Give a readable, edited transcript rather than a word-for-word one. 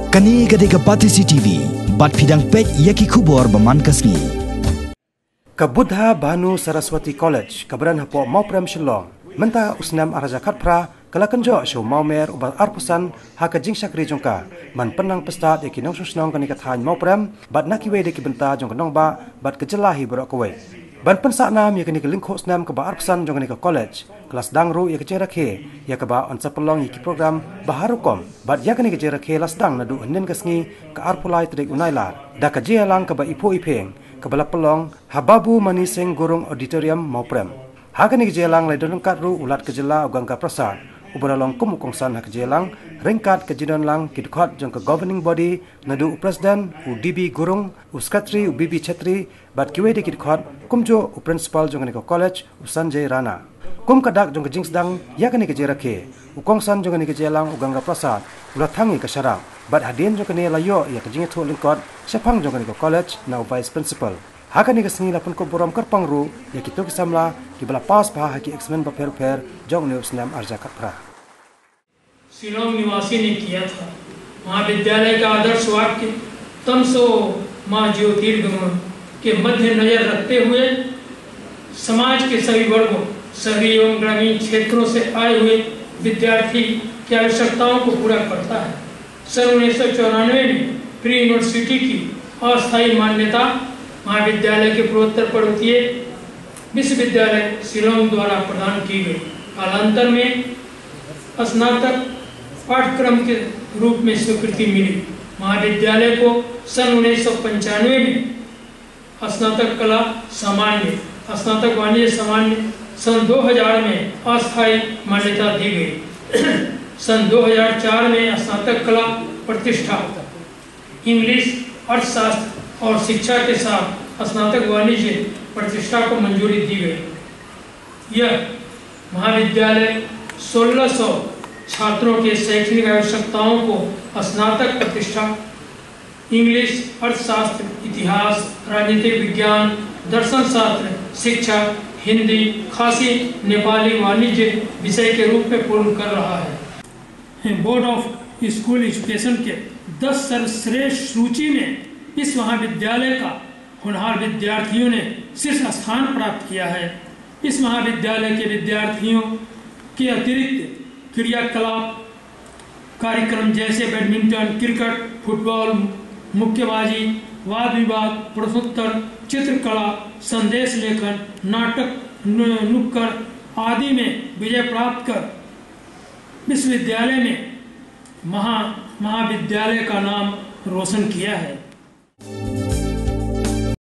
Kani gade ka Patisi TV, bat pidang pek yaki kubor baman kasni. Kabudha Banu Saraswati College, kabaran hapo mau prem Shillong, menta usnam arajakat pra, kalakan jo show mau mer ubat arpusan haka Jingsdang jongka, man penang pestat yaki nong susnong kani kathan mau prem, bat nakiwe deki benta jong kanong ba, bat kejelahi borok kowe. Ban pensak nam yakni ke lingkho snam ke ba arpusan jong kani ke college, kelas dangru yak Rakhe, yak ba on sapelong yaki program baharukom, bat yakni ke Rakhe las dang nadu nen kasngi ke arpulai trik unailar, da ka jelang ke ba ipo ipeng, kebala pelong hababu maniseng gorong auditorium mauprem hakani kejelang laidon katru ulat kejela ugang ka prasad ubaralong kumukongsan hak kejelang ringkat kejidon lang kidkhot jong ke governing body nadu presiden udb gorong uskatri ubb chetri bat kiwe de kidkhot kumjo principal jong ke college usanjay rana kum kadak jong ke Jingsdang yakani ke Rakhe ukongsan jong ke kejelang ugang ka prasad ulat thangi ke syarang bat hadin jong kene layo ya ke jingit lingkot sepang jong ke college na vice principal hakani ke sengi lapun ko borom karpang ru ya kitu kisamla ki bala pas pa haki examen ba per jong ne usnam arja kapra Shillong निवासी ने किया था। महाविद्यालय का आदर्श वाक्य तमसो मां ज्योतिर्गमय के मध्य नजर रखते हुए समाज के सभी वर्गों शहरी एवं ग्रामीण क्षेत्रों से आए हुए विद्यार्थी की आवश्यकताओं को पूरा करता है। सन 1994 में प्री यूनिवर्सिटी की अस्थायी मान्यता महाविद्यालय के पूर्वोत्तर पर्वतीय विश्वविद्यालय शिलोंग द्वारा प्रदान की गई। कालांतर में स्नातक पाठ्यक्रम के रूप में स्वीकृति मिली। महाविद्यालय को सन 1995 में स्नातक कला सामान्य, स्नातक वाणिज्य सामान्य, सन 2000 में अस्थायी मान्यता दी गई। सन 2004 में स्नातक कला प्रतिष्ठा, इंग्लिश, अर्थशास्त्र और शिक्षा के साथ स्नातक वाणिज्य प्रतिष्ठा को मंजूरी दी गई। यह महाविद्यालय 1600 छात्रों के शैक्षणिक आवश्यकताओं को स्नातक प्रतिष्ठा, इंग्लिश, अर्थशास्त्र, इतिहास, राजनीतिक विज्ञान, दर्शन शास्त्र, शिक्षा, हिंदी, खासी, नेपाली, वाणिज्य विषय के रूप में पूर्ण कर रहा है। बोर्ड ऑफ स्कूल एजुकेशन के 10 सर्वश्रेष्ठ सूची में इस महाविद्यालय का होनहार विद्यार्थियों ने शीर्ष स्थान प्राप्त किया है। इस महाविद्यालय के विद्यार्थियों के अतिरिक्त क्रियाकलाप कार्यक्रम जैसे बैडमिंटन, क्रिकेट, फुटबॉल, मुक्केबाजी, वाद विवाद, प्रश्नोत्तर, चित्रकला, संदेश लेखन, नाटक, नुक्कड़ आदि में विजय प्राप्त कर विश्वविद्यालय में महाविद्यालय का नाम रोशन किया है।